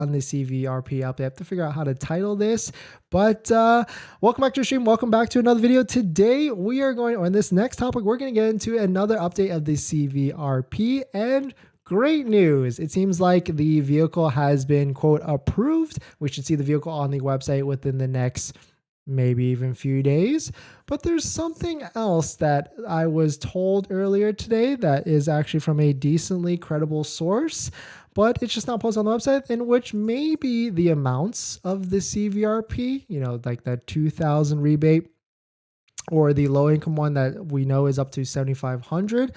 on the CVRP update. I have to figure out how to title this, but welcome back to the stream. Welcome back to another video. Today we are going on this next topic. We're going to get into another update of the CVRP, and great news. It seems like the vehicle has been, quote, approved. We should see the vehicle on the website within the next maybe even few days. But there's something else that I was told earlier today that is actually from a decently credible source, but it's just not posted on the website, in which maybe the amounts of the CVRP, you know, like that 2,000 rebate or the low income one that we know is up to 7,500.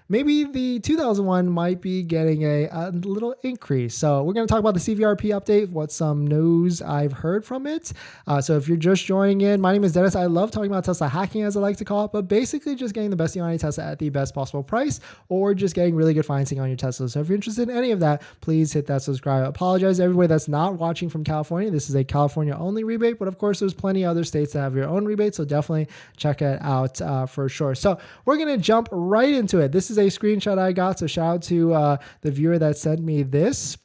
Maybe the 2001 might be getting a little increase. So we're going to talk about the CVRP update, what some news I've heard from it. So if you're just joining in, my name is Dennis. I love talking about Tesla hacking, as I like to call it, but basically just getting the best deal on a Tesla at the best possible price, or just getting really good financing on your Tesla. So if you're interested in any of that, please hit that subscribe. I apologize to everybody that's not watching from California. This is a California only rebate, but of course there's plenty of other states that have your own rebate. So definitely check it out for sure. So we're going to jump right into it. This is a screenshot I got, so shout out to the viewer that sent me this.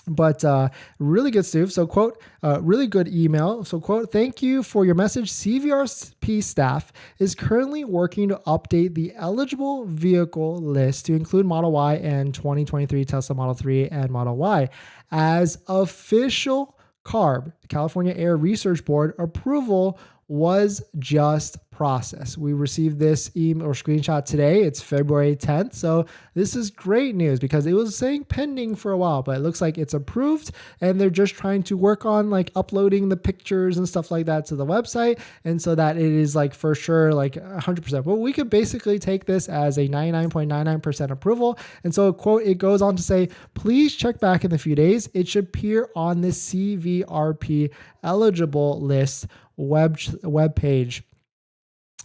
But really good stuff. So quote, really good email. So quote, thank you for your message. CVRP staff is currently working to update the eligible vehicle list to include Model Y and 2023 Tesla Model 3 and Model Y as official CARB, California Air Research Board approval was just processed. We received this email or screenshot today. It's February 10th. So this is great news because it was saying pending for a while, but it looks like it's approved and they're just trying to work on like uploading the pictures and stuff like that to the website. And so that it is like for sure, like 100%. Well, we could basically take this as a 99.99% approval. And so quote, it goes on to say, please check back in a few days. It should appear on the CVRP eligible list web page.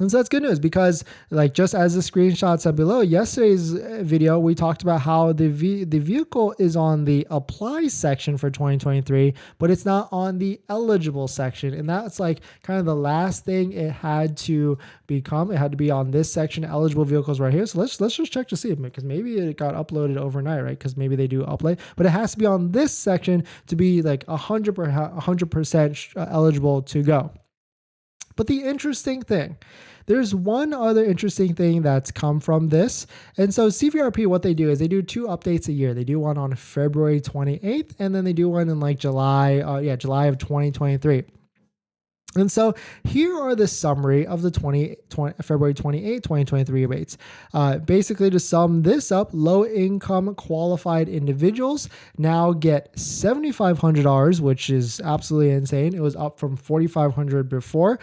And so that's good news because, like, just as the screenshot said below, yesterday's video, we talked about how the vehicle is on the apply section for 2023, but it's not on the eligible section. And that's like kind of the last thing it had to become. It had to be on this section, eligible vehicles right here. So let's just check to see, because maybe it got uploaded overnight, right? Because maybe they do upload, but it has to be on this section to be like 100% eligible to go. But the interesting thing, there's one other interesting thing that's come from this. And so CVRP, what they do is they do 2 updates a year. They do one on February 28th, and then they do one in like July of 2023. And so here are the summary of the February 28, 2023 rates. Basically, to sum this up, low-income qualified individuals now get $7,500, which is absolutely insane. It was up from $4,500 before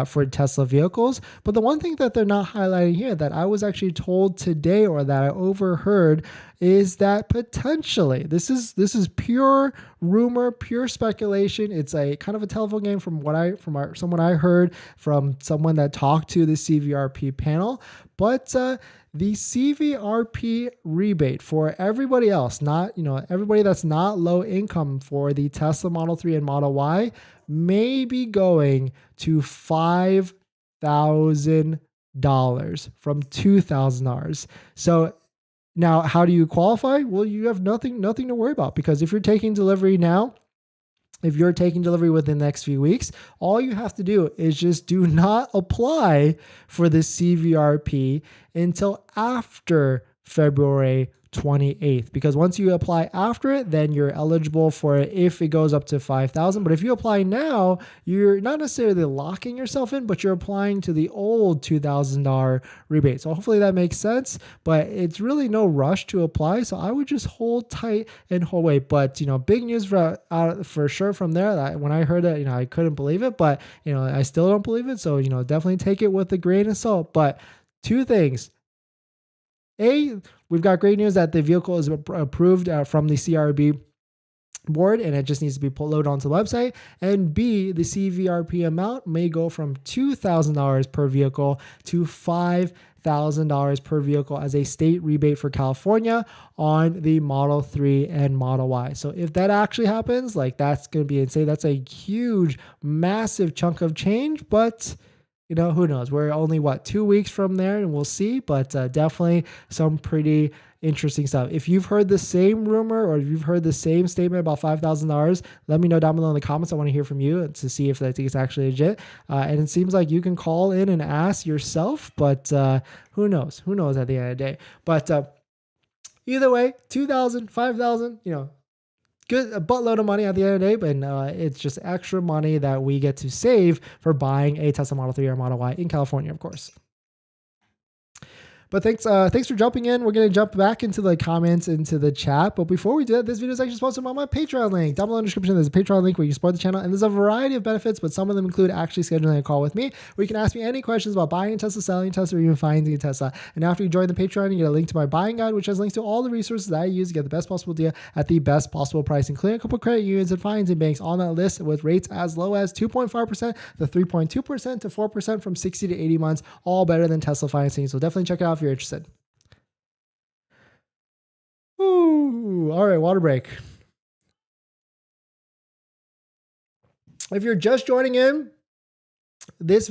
for Tesla vehicles. But the one thing that they're not highlighting here that I was actually told today, or that I overheard, is that potentially this is pure rumor, pure speculation. It's a kind of a telephone game from someone I heard from someone that talked to the CVRP panel. But the CVRP rebate for everybody else, not everybody that's not low income for the Tesla Model 3 and Model Y, may be going to $5,000 from $2,000. So now, how do you qualify? Well, you have nothing to worry about, because if you're taking delivery now, if you're taking delivery within the next few weeks, all you have to do is just do not apply for the CVRP until after February 28th, because once you apply after it, then you're eligible for it if it goes up to $5,000. But if you apply now, you're not necessarily locking yourself in, but you're applying to the old $2,000 rebate. So hopefully that makes sense, but it's really no rush to apply. So I would just hold tight and hold wait. But big news for sure from there. When I heard it, I couldn't believe it, but I still don't believe it. So definitely take it with a grain of salt. But 2 things. A, we've got great news that the vehicle is approved from the CRB board, and it just needs to be loaded onto the website. And B, the CVRP amount may go from $2,000 per vehicle to $5,000 per vehicle as a state rebate for California on the Model 3 and Model Y. So if that actually happens, like, that's going to be insane. That's a huge, massive chunk of change, but who knows? We're only 2 weeks from there, and we'll see. But definitely some pretty interesting stuff. If you've heard the same rumor or if you've heard the same statement about $5,000, let me know down below in the comments. I want to hear from you to see if I think it's actually legit. And it seems like you can call in and ask yourself, but who knows? Who knows at the end of the day? But either way, 2,000, 5,000, good, a buttload of money at the end of the day, but it's just extra money that we get to save for buying a Tesla Model 3 or Model Y in California, of course. But thanks for jumping in. We're going to jump back into the comments, into the chat. But before we do that, this video is actually sponsored by my Patreon link. Down below in the description, there's a Patreon link where you support the channel. And there's a variety of benefits, but some of them include actually scheduling a call with me, where you can ask me any questions about buying a Tesla, selling a Tesla, or even finding a Tesla. And after you join the Patreon, you get a link to my buying guide, which has links to all the resources that I use to get the best possible deal at the best possible price, including a couple of credit unions and financing banks on that list with rates as low as 2.5% to 3.2% to 4% from 60 to 80 months, all better than Tesla financing. So definitely check it out if you're interested. Ooh, all right, water break. If you're just joining in, this